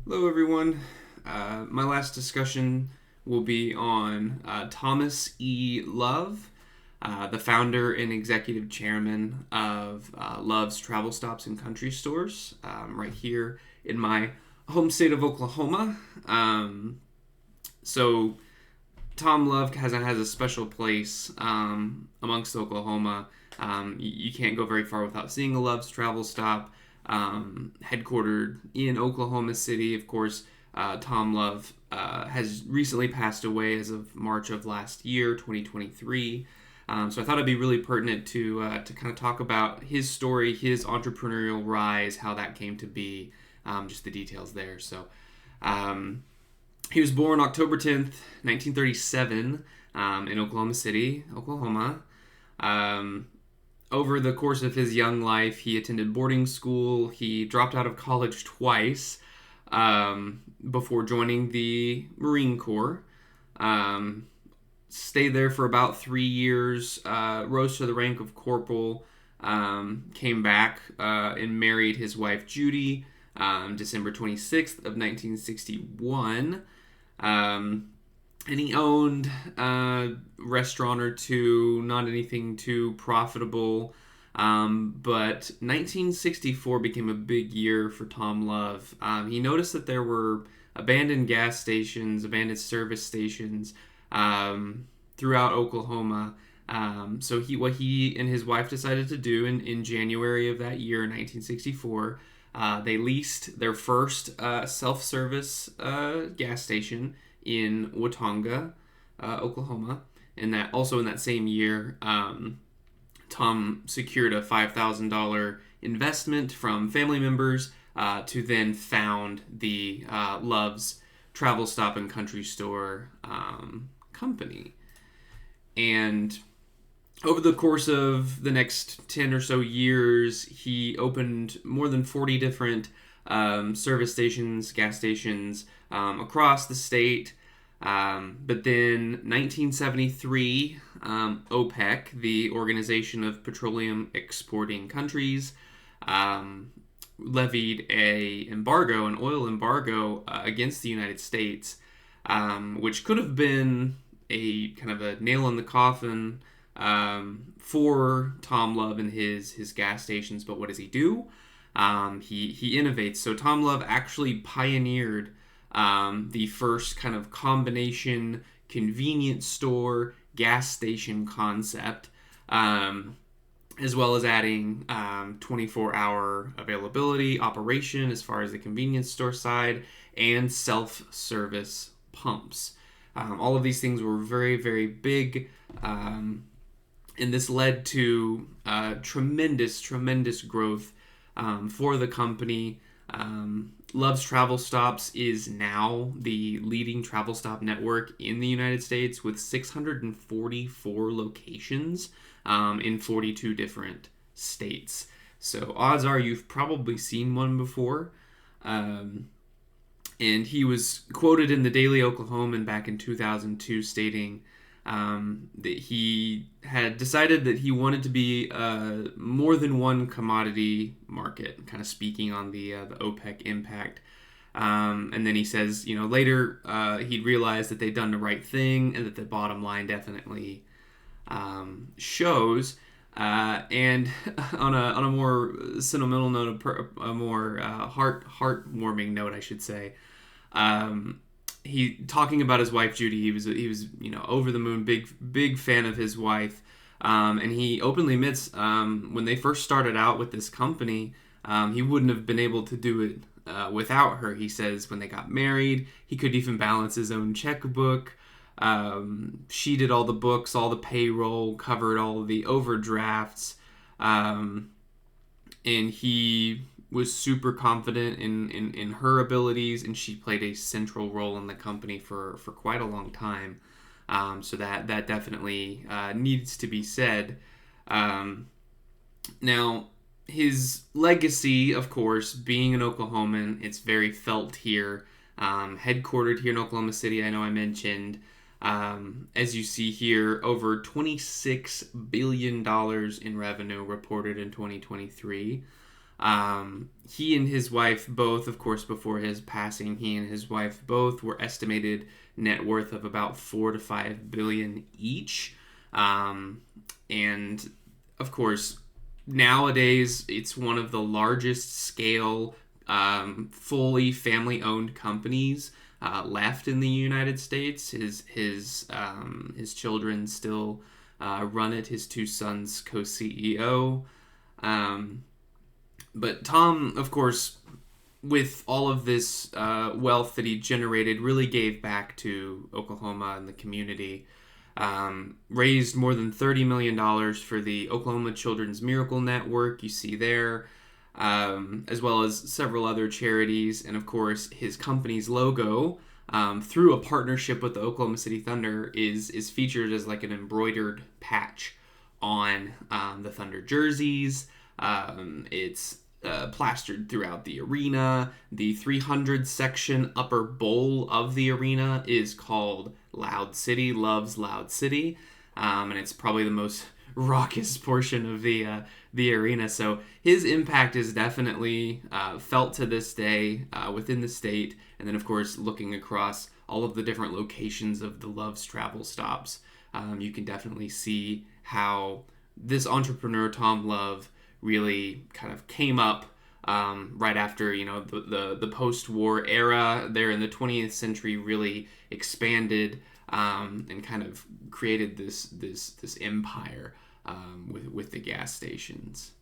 Hello, everyone. My last discussion will be on Thomas E. Love, the founder and executive chairman of Love's Travel Stops and Country Stores, right here in my home state of Oklahoma. So, Tom Love has a special place amongst Oklahoma. You can't go very far without seeing a Love's Travel Stop. Headquartered in Oklahoma City, of course. Tom Love has recently passed away as of March of last year, 2023. So I thought it'd be really pertinent to kind of talk about his story, his entrepreneurial rise, how that came to be, just the details there. So he was born October 10th, 1937, in Oklahoma City, Oklahoma. Over the course of his young life, he attended boarding school. He dropped out of college twice before joining the Marine Corps. Stayed there for about 3 years, rose to the rank of corporal, came back and married his wife Judy December 26th of 1961. And he owned a restaurant or two, not anything too profitable. But 1964 became a big year for Tom Love. He noticed that there were abandoned gas stations, abandoned service stations throughout Oklahoma. So what he and his wife decided to do in January of that year, 1964, they leased their first self-service gas station in Watonga, Oklahoma, and that also in that same year, Tom secured a $5,000 investment from family members to then found the Love's Travel Stop and Country Store company. And over the course of the next 10 or so years, he opened more than 40 different service stations, gas stations across the state. But then 1973, OPEC, the Organization of Petroleum Exporting Countries, levied an oil embargo against the United States, which could have been a kind of a nail in the coffin for Tom Love and his gas stations. But what does he do? He innovates. So Tom Love actually pioneered the first kind of combination convenience store gas station concept, as well as adding 24-hour availability operation as far as the convenience store side and self-service pumps. All of these things were very, very big, and this led to tremendous growth for the company. Love's Travel Stops is now the leading travel stop network in the United States with 644 locations in 42 different states. So odds are you've probably seen one before. And he was quoted in the Daily Oklahoman back in 2002 stating that he had decided that he wanted to be more than one commodity market, kind of speaking on the OPEC impact. And then he says, later he'd realized that they'd done the right thing and that the bottom line definitely shows. And on a more sentimental note, a more heartwarming note, I should say. He talking about his wife Judy. He was over the moon, big fan of his wife, and he openly admits when they first started out with this company, he wouldn't have been able to do it without her. He says when they got married, he couldn't even balance his own checkbook. She did all the books, all the payroll, covered all of the overdrafts, and he was super confident in her abilities, and she played a central role in the company for quite a long time. So that definitely needs to be said. Now, his legacy, of course, being an Oklahoman, it's very felt here. Headquartered here in Oklahoma City, I know I mentioned. As you see here, over $26 billion in revenue reported in 2023. He and his wife both, of course, before his passing, he and his wife both were estimated net worth of about 4 to 5 billion each. And of course, nowadays it's one of the largest scale, fully family owned companies left in the United States. His children still run it. His two sons co-CEO. But Tom, of course, with all of this wealth that he generated, really gave back to Oklahoma and the community. Raised more than $30 million for the Oklahoma Children's Miracle Network, you see there, as well as several other charities. And of course, his company's logo, through a partnership with the Oklahoma City Thunder, is featured as like an embroidered patch on the Thunder jerseys. It's plastered throughout the arena. The 300 section upper bowl of the arena is called Loud City Loves Loud City, and it's probably the most raucous portion of the arena. So his impact is definitely felt to this day within the state. And then, of course, looking across all of the different locations of the Love's travel stops, you can definitely see how this entrepreneur, Tom Love, really kind of came up right after, the post-war era there in the 20th century, really expanded and kind of created this empire with the gas stations.